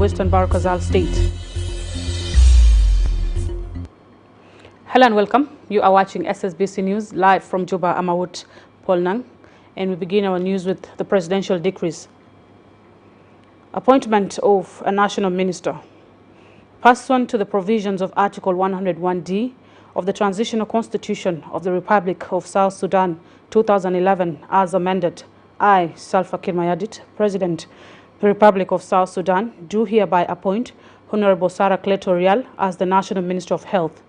Western Bahr el Ghazal State. Hello and welcome. You are watching SSBC News live from Juba, Amawut, Polnang, and we begin our news with the presidential decrees. Appointment of a national minister. Pursuant to the provisions of Article 101D of the Transitional Constitution of the Republic of South Sudan, 2011, as amended, I, Salva Kiir Mayardit, President of the Republic of South Sudan, do hereby appoint Honorable Sarah Cleto Rial as the National Minister of Health,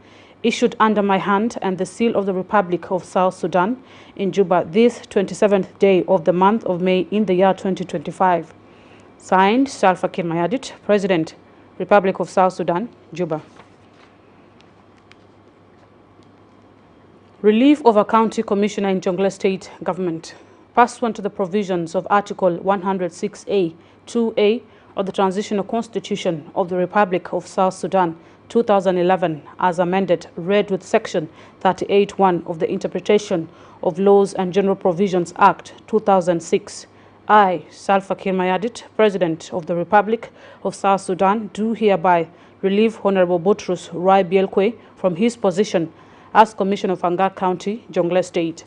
issued under my hand and the seal of the Republic of South Sudan in Juba this 27th day of the month of May in the year 2025. Signed, Salva Kiir Mayardit, President, Republic of South Sudan, Juba. Relief of a County Commissioner in Jonglei State Government. Pursuant to the provisions of Article 106A, 2A of the Transitional Constitution of the Republic of South Sudan, 2011, as amended, read with Section 38(1) of the Interpretation of Laws and General Provisions Act, 2006, I, Salva Kiir Mayardit, President of the Republic of South Sudan, do hereby relieve Honorable Boutros Rai Bielkwe from his position as Commissioner of Angar County, Jonglei State,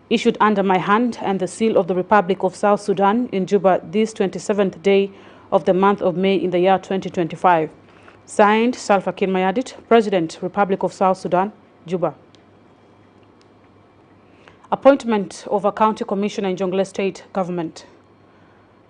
issued under my hand and the seal of the Republic of South Sudan in Juba this 27th day of the month of May in the year 2025. Signed, Salva Kiir Mayardit, President, Republic of South Sudan, Juba. Appointment of a County Commissioner in Jonglei State Government.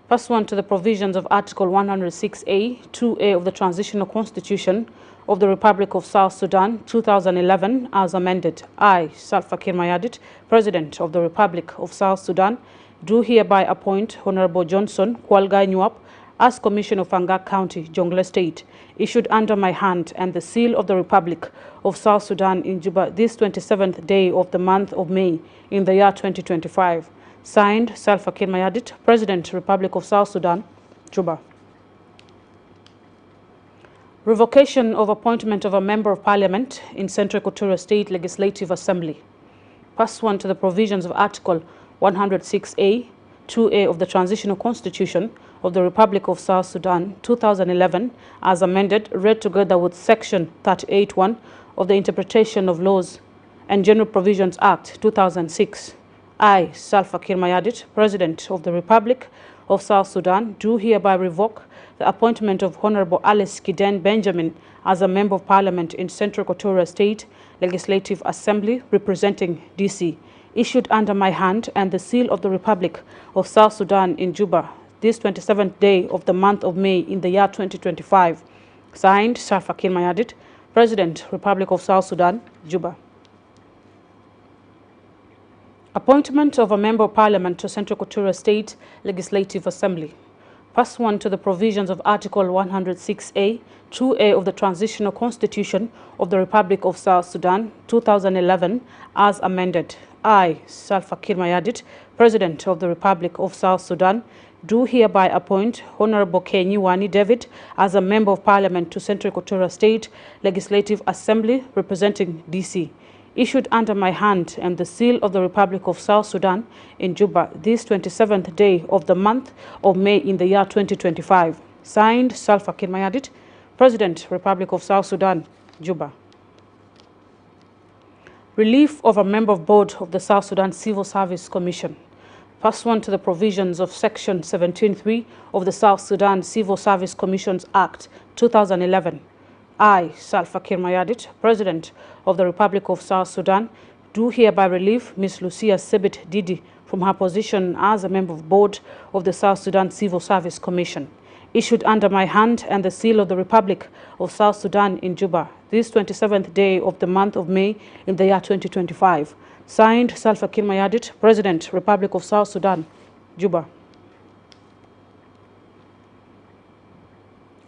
Pursuant to the provisions of Article 106A, 2A of the Transitional Constitution of the Republic of South Sudan, 2011, as amended, I, Salva Kiir Mayardit, President of the Republic of South Sudan, do hereby appoint Honorable Johnson Kwalgai Nyuap as Commissioner of Angar County, Jonglei State, issued under my hand and the seal of the Republic of South Sudan in Juba this 27th day of the month of May in the year 2025. Signed, Salva Kiir Mayardit, President, Republic of South Sudan, Juba. Revocation of appointment of a Member of Parliament in Central Equatoria State Legislative Assembly. Pursuant to the provisions of Article 106A, 2A of the Transitional Constitution of the Republic of South Sudan, 2011, as amended, read together with Section 38(1) of the Interpretation of Laws and General Provisions Act, 2006, I, Salva Kiir Mayardit, President of the Republic of South Sudan, do hereby revoke the appointment of Honorable Alice Kiden Benjamin as a Member of Parliament in Central Equatoria State Legislative Assembly representing DC, issued under my hand and the seal of the Republic of South Sudan in Juba this 27th day of the month of May in the year 2025. Signed, Salva Kiir Mayardit, President, Republic of South Sudan, Juba. Appointment of a Member of Parliament to Central Equatoria State Legislative Assembly. Pursuant to the provisions of Article 106A, 2A of the Transitional Constitution of the Republic of South Sudan, 2011, as amended, I, Salva Kiir Mayardit, President of the Republic of South Sudan, do hereby appoint Honorable Kenyiwani David as a Member of Parliament to Central Equatoria State Legislative Assembly representing DC, issued under my hand and the seal of the Republic of South Sudan in Juba this 27th day of the month of May in the year 2025. Signed, Salva Kiir Mayardit, President, Republic of South Sudan, Juba. Relief of a Member of Board of the South Sudan Civil Service Commission. Pursuant to the provisions of Section 17(3) of the South Sudan Civil Service Commissions Act, 2011, I, Salva Kiir Mayardit, President of the Republic of South Sudan, do hereby relieve Ms. Lucia Sebit Didi from her position as a Member of Board of the South Sudan Civil Service Commission, issued under my hand and the seal of the Republic of South Sudan in Juba this 27th day of the month of May in the year 2025. Signed, Salva Kiir Mayardit, President, Republic of South Sudan, Juba.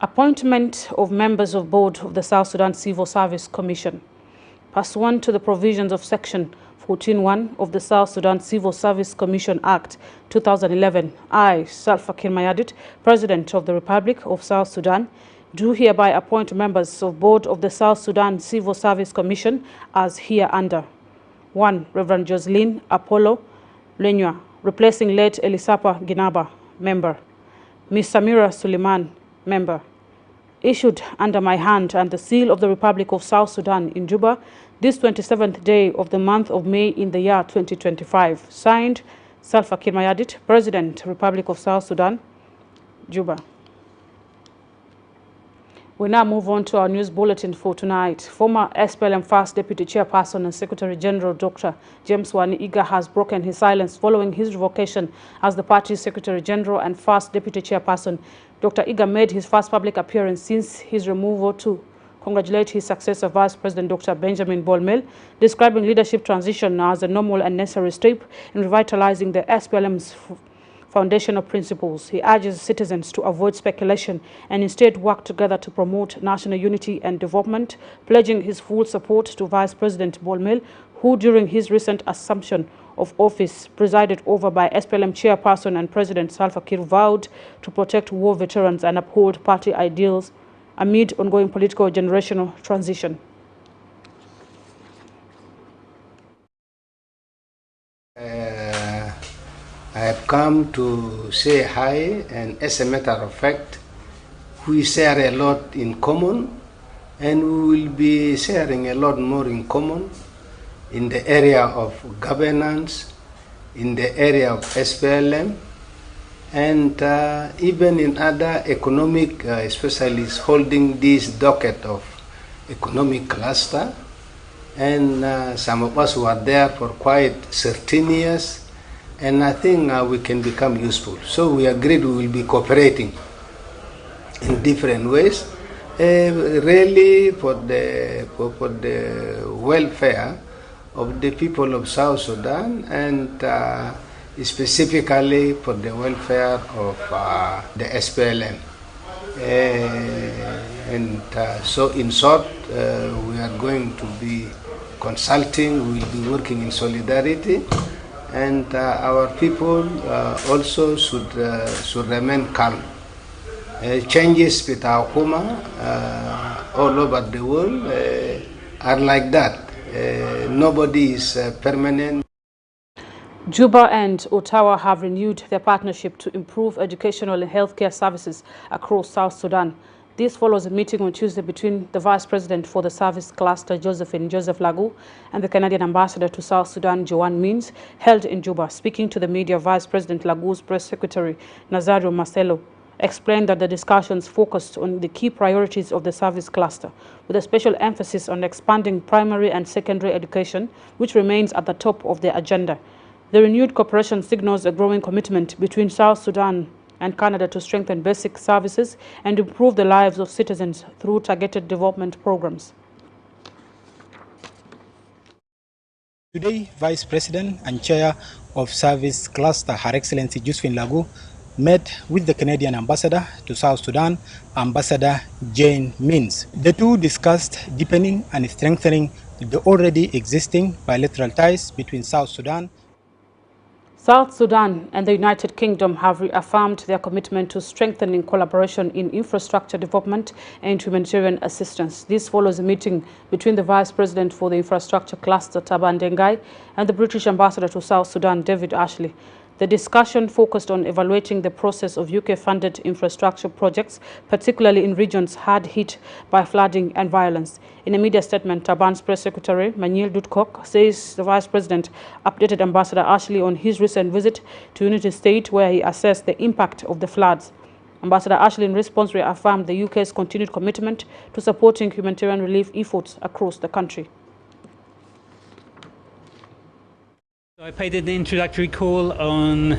Appointment of members of Board of the South Sudan Civil Service Commission. Pursuant to the provisions of Section 14(1) of the South Sudan Civil Service Commission Act, 2011, I, Salva Kiir Mayardit, President of the Republic of South Sudan, do hereby appoint members of Board of the South Sudan Civil Service Commission as hereunder. 1. Reverend Jocelyn Apollo Lenywa, replacing late Elisapa Ginaba, member. Ms. Samira Suleiman, member. issued under my hand and the seal of the Republic of South Sudan in Juba, this 27th day of the month of May in the year 2025. Signed, Salva Kiir Mayardit, President, Republic of South Sudan, Juba. We now move on to our news bulletin for tonight. Former SPLM First Deputy Chairperson and Secretary General Dr. James Wani Iga has broken his silence following his revocation as the party's Secretary General and First Deputy Chairperson. Dr. Iga made his first public appearance since his removal to congratulate his successor, Vice President Dr. Benjamin Bolmel, describing leadership transition as a normal and necessary step in revitalizing the SPLM's foundational principles. He urges citizens to avoid speculation and instead work together to promote national unity and development, pledging his full support to Vice President Bolmel, who during his recent assumption of office presided over by SPLM Chairperson and President Salva Kiir vowed to protect war veterans and uphold party ideals amid ongoing political generational transition. I have come to say hi, and as a matter of fact, we share a lot in common, and we will be sharing a lot more in common in the area of governance, in the area of SPLM, and even in other economic specialists holding this docket of economic cluster. And some of us were there for quite 13 years. And I think we can become useful. So we agreed we will be cooperating in different ways, really for the welfare of the people of South Sudan, and specifically for the welfare of the SPLM. So in short, we are going to be consulting, we will be working in solidarity. And our people also should remain calm. Changes with our Huma all over the world are like that. Nobody is permanent. Juba and Ottawa have renewed their partnership to improve educational and healthcare services across South Sudan. This follows a meeting on Tuesday between the Vice President for the Service Cluster, Josephine Joseph Lagu, and the Canadian Ambassador to South Sudan, Joanne Means, held in Juba. Speaking to the media, Vice President Lagu's Press Secretary, Nazario Marcelo, explained that the discussions focused on the key priorities of the service cluster, with a special emphasis on expanding primary and secondary education, which remains at the top of the agenda. The renewed cooperation signals a growing commitment between South Sudan and Canada to strengthen basic services and improve the lives of citizens through targeted development programs. Today, Vice President and Chair of Service Cluster, Her Excellency Josephine Lagu, met with the Canadian Ambassador to South Sudan, Ambassador Jane Means. The two discussed deepening and strengthening the already existing bilateral ties between South Sudan. South Sudan and the United Kingdom have reaffirmed their commitment to strengthening collaboration in infrastructure development and humanitarian assistance. This follows a meeting between the Vice President for the Infrastructure Cluster, Taban Dengai, and the British Ambassador to South Sudan, David Ashley. The discussion focused on evaluating the process of UK-funded infrastructure projects, particularly in regions hard hit by flooding and violence. In a media statement, Taban's Press Secretary, Maniel Dudcock, says the Vice President updated Ambassador Ashley on his recent visit to Unity State, where he assessed the impact of the floods. Ambassador Ashley, in response, reaffirmed the UK's continued commitment to supporting humanitarian relief efforts across the country. I paid an introductory call on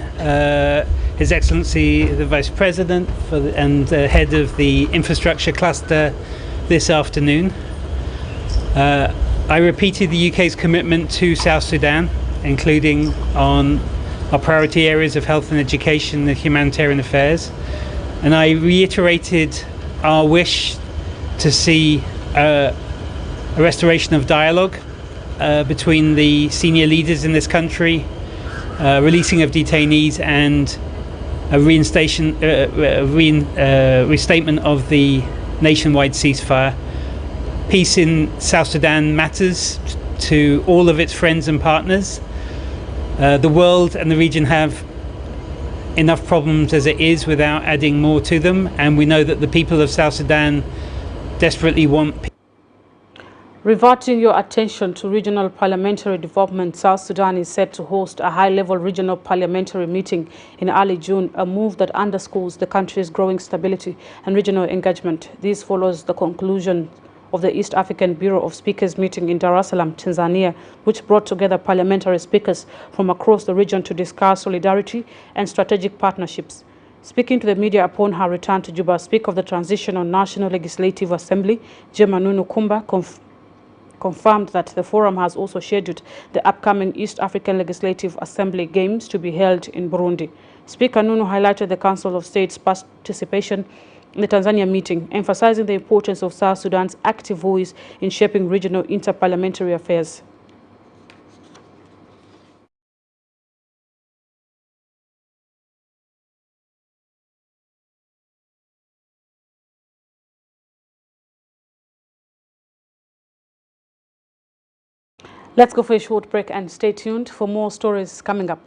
His Excellency the Vice President and head of the Infrastructure Cluster this afternoon. I repeated the UK's commitment to South Sudan, including on our priority areas of health and education and humanitarian affairs. And I reiterated our wish to see a restoration of dialogue between the senior leaders in this country, releasing of detainees, and a restatement of the nationwide ceasefire. Peace in South Sudan matters to all of its friends and partners. The world and the region have enough problems as it is without adding more to them, and we know that the people of South Sudan desperately want. Reverting your attention to regional parliamentary development, South Sudan is set to host a high-level regional parliamentary meeting in early June, a move that underscores the country's growing stability and regional engagement. This follows the conclusion of the East African Bureau of Speakers meeting in Dar es Salaam, Tanzania, which brought together parliamentary speakers from across the region to discuss solidarity and strategic partnerships. Speaking to the media upon her return to Juba, Speaker of the Transitional National Legislative Assembly, Gemma Nunu Kumba, confirmed that the forum has also scheduled the upcoming East African Legislative Assembly Games to be held in Burundi. Speaker Nunu highlighted the Council of State's participation in the Tanzania meeting, emphasizing the importance of South Sudan's active voice in shaping regional interparliamentary affairs. Let's go for a short break and stay tuned for more stories coming up.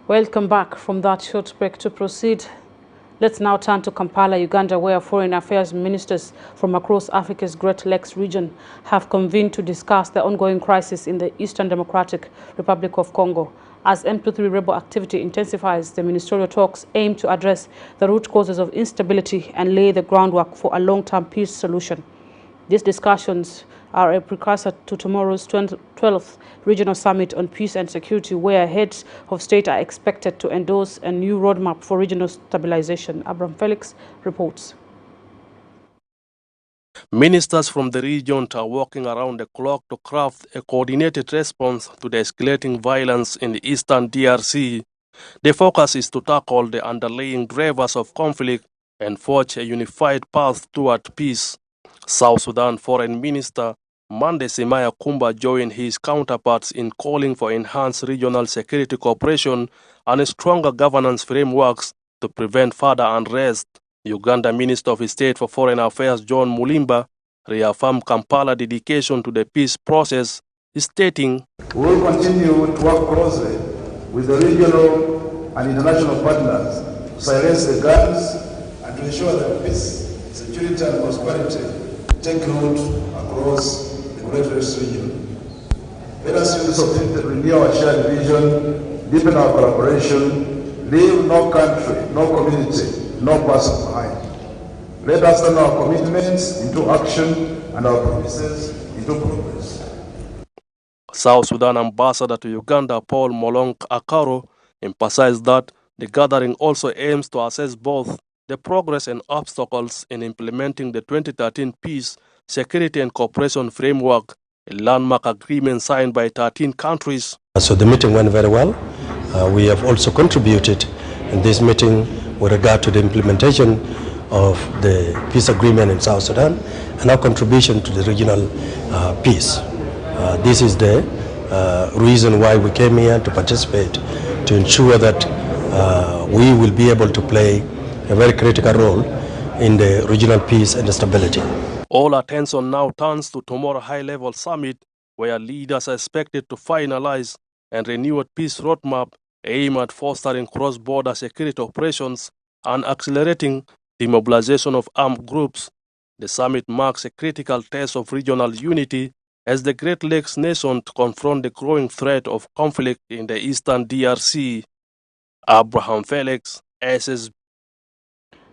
Welcome back from that short break. To proceed, let's now turn to Kampala, Uganda, where foreign affairs ministers from across Africa's Great Lakes region have convened to discuss the ongoing crisis in the Eastern Democratic Republic of Congo. As M23 rebel activity intensifies, the ministerial talks aim to address the root causes of instability and lay the groundwork for a long-term peace solution. These discussions are a precursor to tomorrow's 12th Regional Summit on Peace and Security, where heads of state are expected to endorse a new roadmap for regional stabilization. Abraham Felix reports. Ministers from the region are working around the clock to craft a coordinated response to the escalating violence in the eastern DRC. The focus is to tackle the underlying drivers of conflict and forge a unified path toward peace. South Sudan Foreign Minister Mande Simaya Kumba joined his counterparts in calling for enhanced regional security cooperation and stronger governance frameworks to prevent further unrest. Uganda Minister of State for Foreign Affairs John Mulimba reaffirmed Kampala's dedication to the peace process, stating, "We will continue to work closely with the regional and international partners to silence the guns and to ensure that peace, security and prosperity take root across the Great Lakes region. Let us use this opportunity to renew our shared vision, deepen our collaboration, leave no country, no community, no person behind. Let us turn our commitments into action and our promises into progress." South Sudan Ambassador to Uganda Paul Molonk Akaro emphasized that the gathering also aims to assess both the progress and obstacles in implementing the 2013 Peace, Security and Cooperation Framework, a landmark agreement signed by 13 countries. So the meeting went very well. We have also contributed in this meeting with regard to the implementation of the peace agreement in South Sudan and our contribution to the regional peace. This is the reason why we came here to participate, to ensure that we will be able to play a very critical role in the regional peace and stability. All attention now turns to tomorrow's high-level summit, where leaders are expected to finalize and renew a peace roadmap aimed at fostering cross-border security operations and accelerating the mobilization of armed groups. The summit marks a critical test of regional unity as the Great Lakes nation confront the growing threat of conflict in the eastern DRC. Abraham Felix, SSB.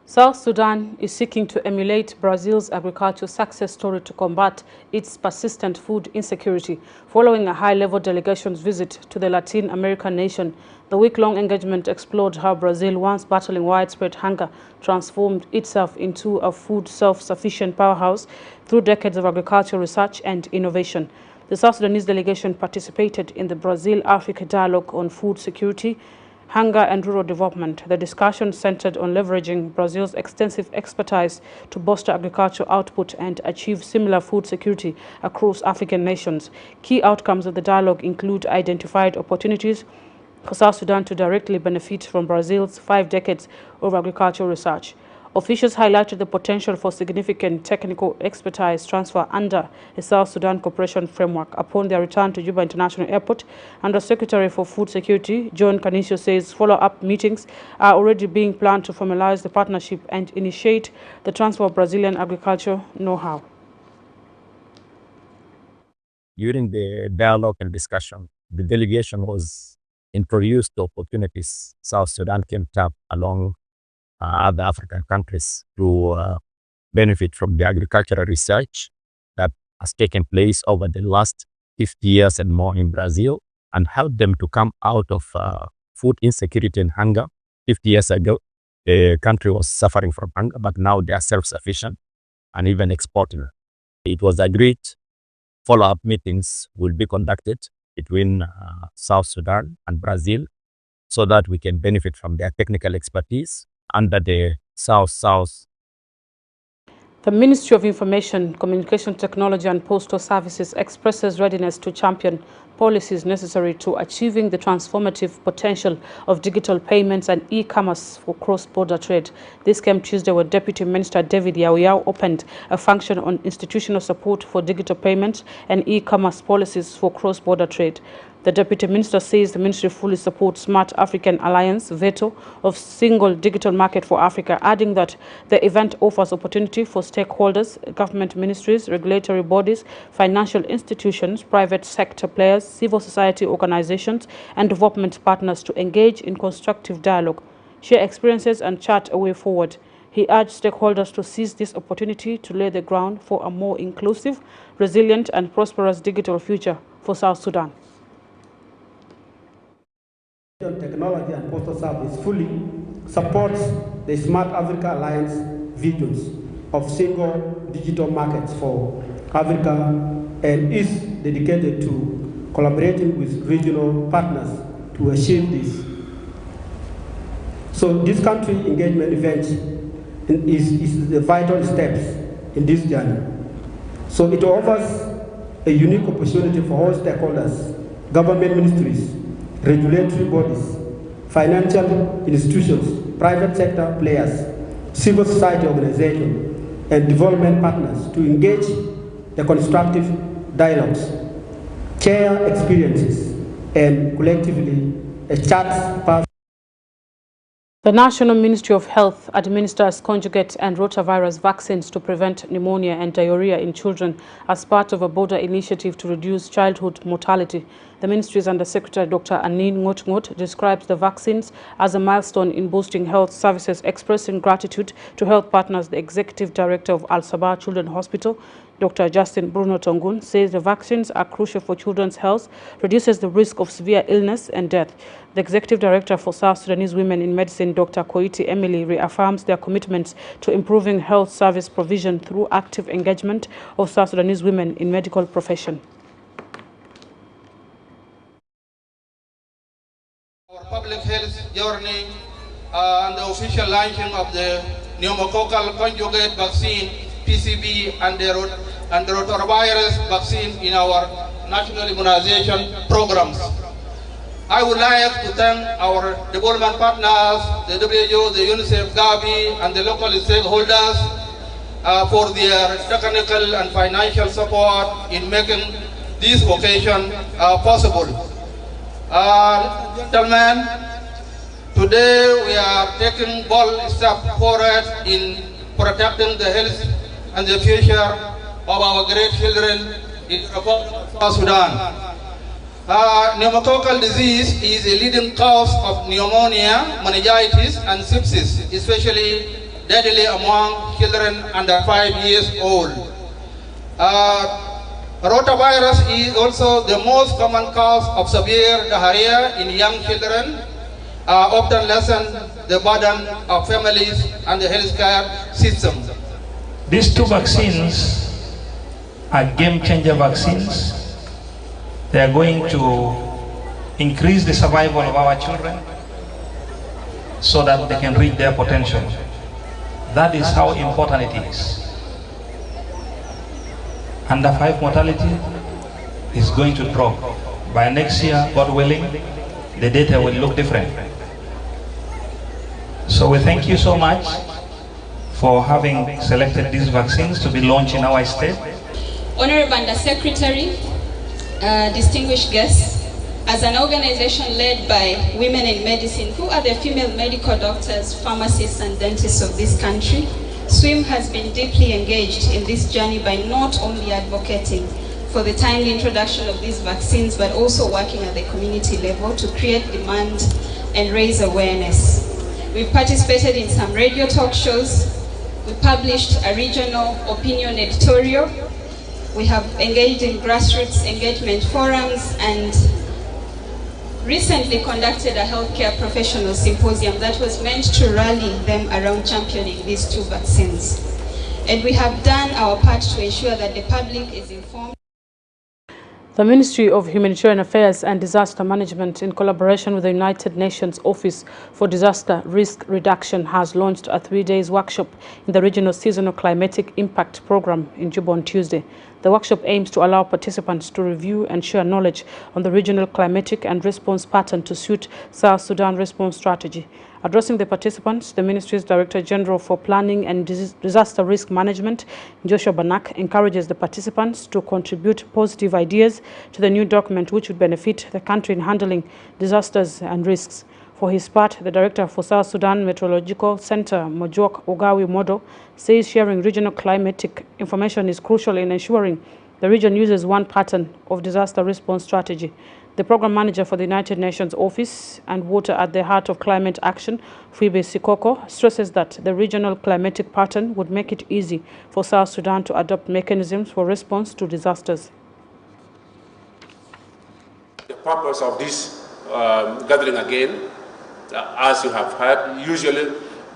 South Sudan is seeking to emulate Brazil's agricultural success story to combat its persistent food insecurity. Following a high-level delegation's visit to the Latin American nation, the week-long engagement explored how Brazil, once battling widespread hunger, transformed itself into a food self-sufficient powerhouse through decades of agricultural research and innovation. The South Sudanese delegation participated in the Brazil-Africa Dialogue on Food Security, Hunger and Rural Development. The discussion centered on leveraging Brazil's extensive expertise to bolster agricultural output and achieve similar food security across African nations. Key outcomes of the dialogue include identified opportunities for South Sudan to directly benefit from Brazil's 5 decades of agricultural research. Officials highlighted the potential for significant technical expertise transfer under a South Sudan cooperation framework. Upon their return to Juba International Airport, Undersecretary for Food Security, John Canicio, says follow-up meetings are already being planned to formalize the partnership and initiate the transfer of Brazilian agricultural know-how. During the dialogue and discussion, the delegation was introduced to opportunities South Sudan can tap along other African countries to benefit from the agricultural research that has taken place over the last 50 years and more in Brazil, and help them to come out of food insecurity and hunger. 50 years ago, the country was suffering from hunger, but now they are self-sufficient and even exporting. It was agreed follow-up meetings will be conducted between South Sudan and Brazil so that we can benefit from their technical expertise under the South-South. The Ministry of Information, Communication Technology and Postal Services expresses readiness to champion policies necessary to achieving the transformative potential of digital payments and e-commerce for cross-border trade. This came Tuesday when Deputy Minister David Yauyao opened a function on institutional support for digital payments and e-commerce policies for cross-border trade. The Deputy Minister says the Ministry fully supports Smart African Alliance veto of Single Digital Market for Africa, adding that the event offers opportunity for stakeholders, government ministries, regulatory bodies, financial institutions, private sector players, civil society organizations, and development partners to engage in constructive dialogue, share experiences, and chart a way forward. He urged stakeholders to seize this opportunity to lay the ground for a more inclusive, resilient, and prosperous digital future for South Sudan. Technology and Postal Service fully supports the Smart Africa Alliance visions of single digital markets for Africa and is dedicated to collaborating with regional partners to achieve this. So this country engagement event is the vital steps in this journey. So it offers a unique opportunity for all stakeholders, government ministries, regulatory bodies, financial institutions, private sector players, civil society organizations, and development partners to engage the constructive dialogues, share experiences, and collectively chart path. The National Ministry of Health administers conjugate and rotavirus vaccines to prevent pneumonia and diarrhea in children as part of a broader initiative to reduce childhood mortality. The ministry's Undersecretary Dr. Anin Ngotngot describes the vaccines as a milestone in boosting health services, expressing gratitude to health partners. The Executive Director of Al Sabah Children's Hospital, Dr. Justin Bruno Tongun, says the vaccines are crucial for children's health, reduces the risk of severe illness and death. The Executive Director for South Sudanese Women in Medicine, Dr. Koiti Emily, reaffirms their commitments to improving health service provision through active engagement of South Sudanese women in medical profession. Our public health journey and the official launching of the pneumococcal conjugate vaccine, PCV, and the rotavirus vaccine in our national immunization programs. I would like to thank our development partners, the WHO, the UNICEF, Gavi, and the local stakeholders for their technical and financial support in making this occasion possible. Gentlemen, today we are taking bold steps forward in protecting the health and the future of our great children in the Republic of South Sudan. Pneumococcal disease is a leading cause of pneumonia, meningitis, and sepsis, especially deadly among children under 5 years old. Rotavirus is also the most common cause of severe diarrhea in young children, often lessen the burden of families and the healthcare system. These two vaccines are game-changer vaccines. They are going to increase the survival of our children so that they can reach their potential. That is how important it is. Under 5 mortality is going to drop. By next year, God willing, the data will look different. So we thank you so much for having selected these vaccines to be launched in our state. Honorable Under Secretary, distinguished guests, as an organization led by Women in Medicine, who are the female medical doctors, pharmacists, and dentists of this country, SWIM has been deeply engaged in this journey by not only advocating for the timely introduction of these vaccines, but also working at the community level to create demand and raise awareness. We've participated in some radio talk shows. We published a regional opinion editorial. We have engaged in grassroots engagement forums and recently conducted a healthcare professional symposium that was meant to rally them around championing these two vaccines. And we have done our part to ensure that the public is informed. The Ministry of Humanitarian Affairs and Disaster Management, in collaboration with the United Nations Office for Disaster Risk Reduction, has launched a 3-day workshop in the Regional Seasonal Climatic Impact Program in Juba on Tuesday. The workshop aims to allow participants to review and share knowledge on the regional climatic and response pattern to suit South Sudan response strategy. Addressing the participants, the Ministry's Director General for Planning and Disaster Risk Management, Joshua Banak, encourages the participants to contribute positive ideas to the new document which would benefit the country in handling disasters and risks. For his part, the Director for South Sudan Meteorological Center, Mojok Ogawi Modo, says sharing regional climatic information is crucial in ensuring the region uses one pattern of disaster response strategy. The Program Manager for the United Nations Office and Water at the Heart of Climate Action, Phoebe Sikoko, stresses that the regional climatic pattern would make it easy for South Sudan to adopt mechanisms for response to disasters. The purpose of this gathering again, as you have heard, usually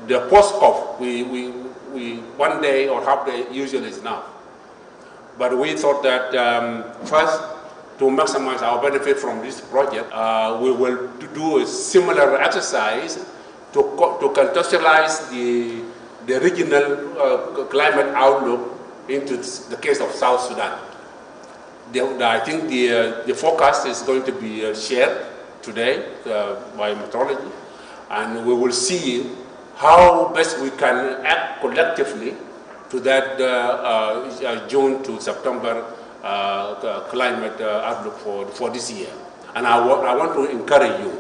the post-off, we one day or half day usually is enough. But we thought that first, to maximize our benefit from this project, we will do a similar exercise to contextualize the regional climate outlook into the case of South Sudan. I think the forecast is going to be shared today by meteorology, and we will see how best we can act collectively to that June to September climate outlook for this year. And I want to encourage you.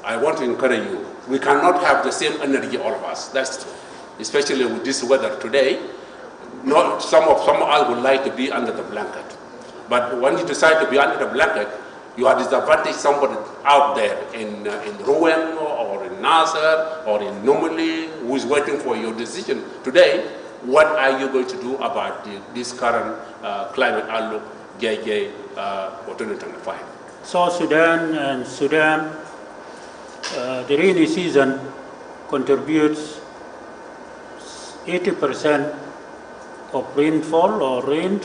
I want to encourage you. We cannot have the same energy, all of us. That's true. Especially with this weather today. Some of us would like to be under the blanket. But when you decide to be under the blanket, you are disadvantaged somebody out there in Rouen or in Nasser or in Numili who is waiting for your decision today. What are you going to do about this current climate outlook, JJ 2025? South Sudan and Sudan, the rainy season contributes 80% of rainfall or rain,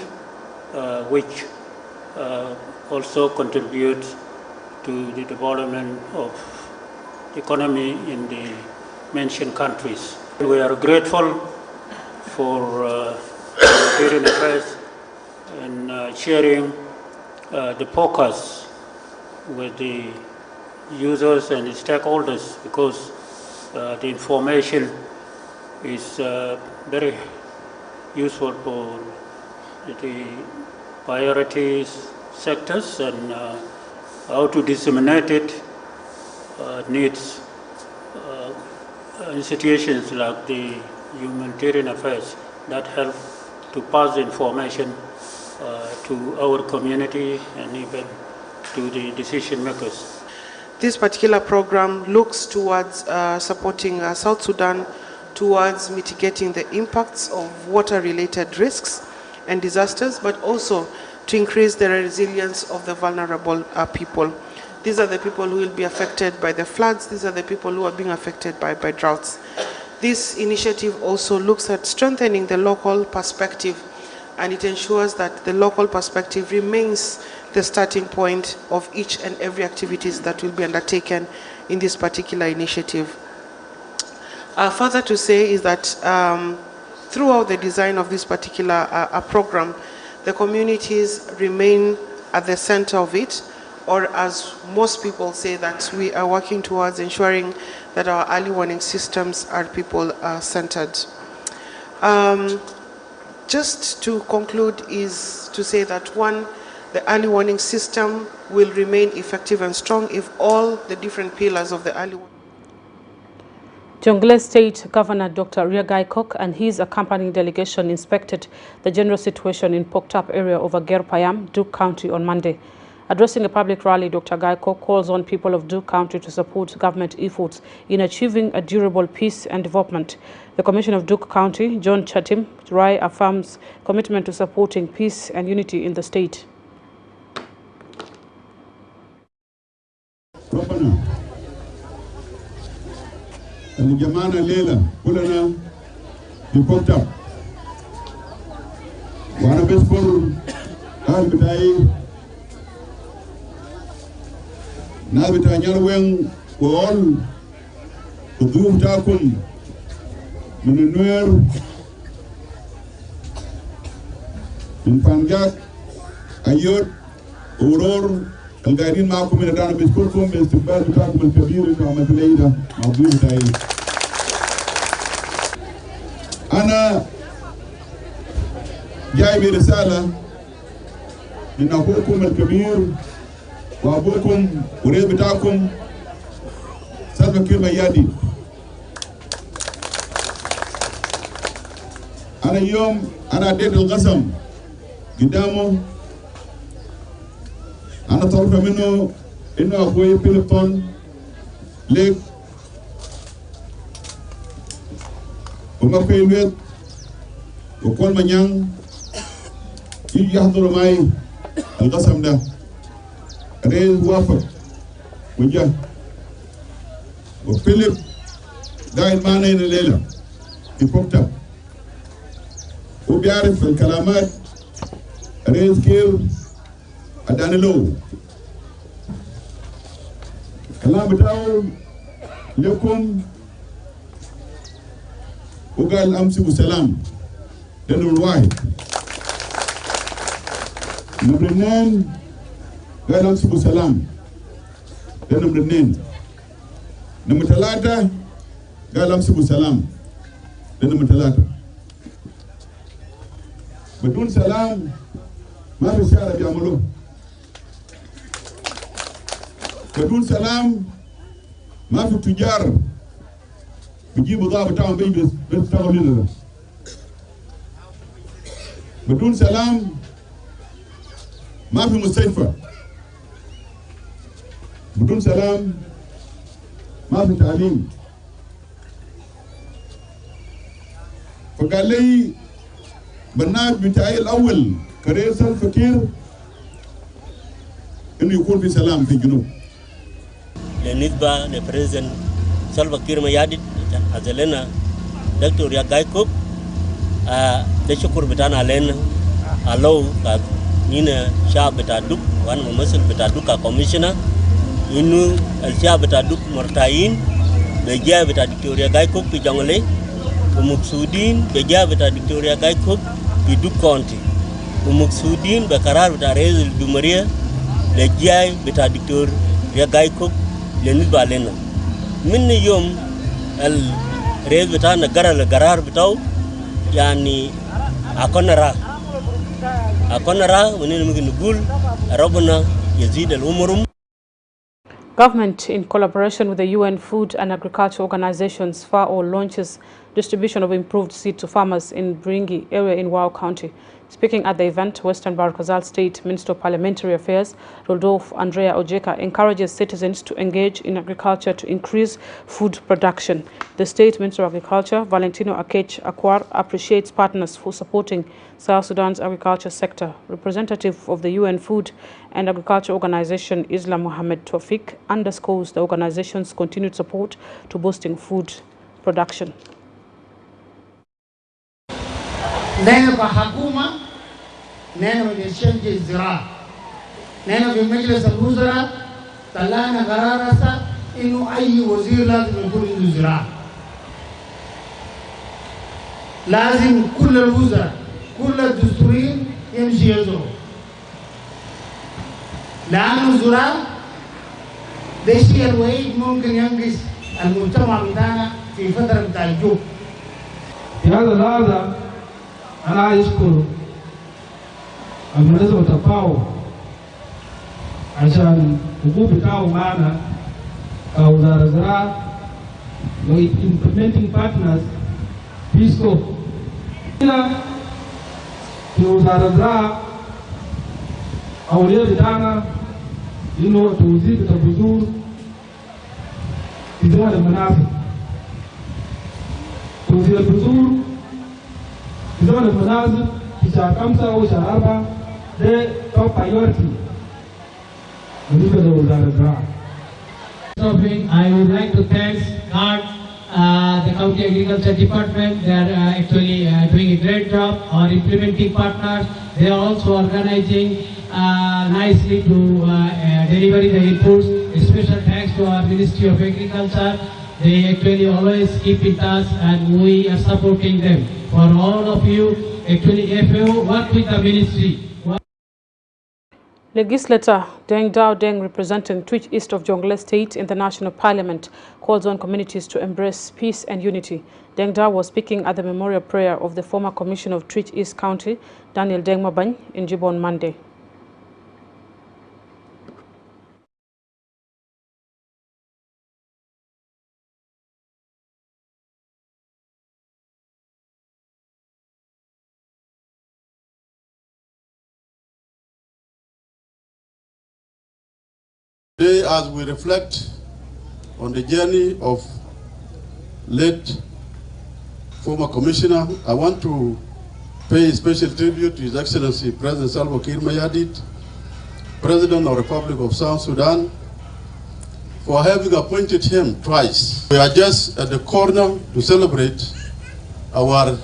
which also contributes to the development of the economy in the mentioned countries. We are grateful for humanitarian affairs and sharing the focus with the users and the stakeholders, because the information is very useful for the priorities sectors, and how to disseminate it needs institutions like the humanitarian affairs that help to pass the information to our community and even to the decision makers. This particular program looks towards supporting South Sudan towards mitigating the impacts of water-related risks and disasters, but also to increase the resilience of the vulnerable people. These are the people who will be affected by the floods. These are the people who are being affected by droughts. This initiative also looks at strengthening the local perspective, and it ensures that the local perspective remains the starting point of each and every activities that will be undertaken in this particular initiative. Further to say is that throughout the design of this particular program, the communities remain at the center of it, or as most people say, that we are working towards ensuring that our early warning systems are people-centered. Just to conclude is to say that one, the early warning system will remain effective and strong if all the different pillars of the early warning. Jonglei State Governor Dr. Rigathi Gachagua and his accompanying delegation inspected the general situation in Pokutap area of Ager Payam, Duke County on Monday. Addressing a public rally, Dr. Gachagua calls on people of Duke County to support government efforts in achieving a durable peace and development. The Commissioner of Duke County, John Chatim Rai, affirms commitment to supporting peace and unity in the state. الجماعة الليلة كلنا في Pokutap وأنا بشكر أهل بتاعي ناس بتاع نيروين وأول الضيوف بتاعكم من النوير من فانجاك أيود أورور القاعدين معكم من أنا بشكركم بالاستقبال بتاعكم الكبير اللي عملتوا لي ده مع الضيوف بتاعي. أنا جاي برسالة من أخوكم الكبير وأبوكم ورئيس بتاعكم سلفا كير ميادي. أنا اليوم أنا أديت القسم قدامه. أنا طلبت منه إنه أخوي فيليبتون ليك وما في البيت وكل من يجي يحضروا معي القسم ده. رئيس وافق وجه وفيليب قاعد معنا هنا الليلة في Pokutap وبيعرف الكلامات رئيس كير أداني له كلام بتاعه لكم وقال أمسكوا سلام ده نمرة واحد. نمرة اثنين قال أمسكوا سلام ده نمرة اثنين. نمرة ثلاثة قال أمسكوا سلام ده نمرة ثلاثة. بدون سلام ما في شارع بيعملوه. بدون سلام ما في تجار بيجيبوا بضاعة بتاعهم بيشتغلوا لنا. بدون سلام ما في مستشفى. بدون سلام ما في تعليم. فقال لي برنامج بتاعي الأول كرئيس الفقير إنه يكون في سلام في الجنوب. بالنسبة لبريزيدنت سلفا كير مياديت أزلنا دكتور ريغاثي غachagua ده شكر بتاعنا علينا ألو نينا شعب بتاع دوك وأنا ممثل بتاع دوك ككوميشنر إنه الشعب بتاع دوك مرتاحين بجاه بتاع دكتور ريغاثي غachagua في جونغلي ومقصودين بجاه بتاع دكتور ريغاثي غachagua في دوك كونتي ومقصودين بقرار بتاع رئيس الجمهورية لجاه بتاع دكتور ريغاثي غachagua بالنسبة لنا. من يوم الرئيس بتاعنا قرر القرار بتاعه يعني أكون راه ونحن ممكن نقول ربنا يزيد العمر. Government, in collaboration with the UN Food and Agriculture Organizations, FAO, launches distribution of improved seed to farmers in Bringi area in Wau County. Speaking at the event, Western Bahr el Ghazal State Minister of Parliamentary Affairs, Rodolphe Andrea Ojeka, encourages citizens to engage in agriculture to increase food production. The State Minister of Agriculture, Valentino Akech Akwar, appreciates partners for supporting South Sudan's agriculture sector. Representative of the UN Food and Agriculture Organization, Islam Mohammed Tawfiq, underscores the organization's continued support to boosting food production. نحن كحكومة نحن بنشجع الزراعة. نحن في مجلس الوزراء طلعنا قرار إنه أي وزير لازم يكون عنده زراعة. لازم كل الوزراء كل الدستوريين يمشي يزرعوا. لأنه الزراعة ده الشيء الوحيد ممكن ينقذ المجتمع بتاعنا في فترة بتاع الجوع. في هذا أنا أشكر المنظمة التفاو عشان وقوف بتاعه معنا كوزارة الزراعة و implementing partners بيسكو. هنا في وزارة الزراعة أولياء بتاعنا إنه توزيع البذور في زمن المناسب. توزيع البذور في زمن المناسب في شهر 5 أو شهر 4 ده top priority بالنسبة لوزارة الزراعة. I would like to thank God, the County Agriculture Department. They are actually doing a great job. Our implementing partners, they are also organizing nicely to deliver the inputs. A special thanks to our Ministry of Agriculture. They actually always keep in touch and we are supporting them. For all of you, actually FAO work with the ministry. Legislator Deng Dao Deng, representing Twitch East of Jonglei State in the National Parliament, calls on communities to embrace peace and unity. Deng Dao was speaking at the memorial prayer of the former Commissioner of Twitch East County, Daniel Deng Mabany, in Juba on Monday. Today, as we reflect on the journey of late former commissioner, I want to pay special tribute to His Excellency President Salva Kiir Mayardit, President of the Republic of South Sudan, for having appointed him twice. We are just at the corner to celebrate our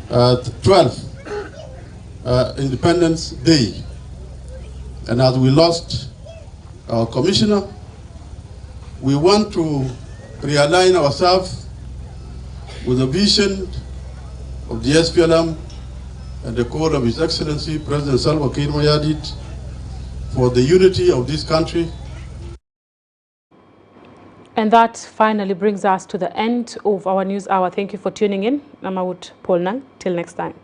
12th Independence Day. And as we lost our commissioner, we want to realign ourselves with the vision of the SPLM and the call of His Excellency President Salva Kiir Mayardit for the unity of this country. And that finally brings us to the end of our news hour. Thank you for tuning in. I'm Awut Paul Nang. Till next time.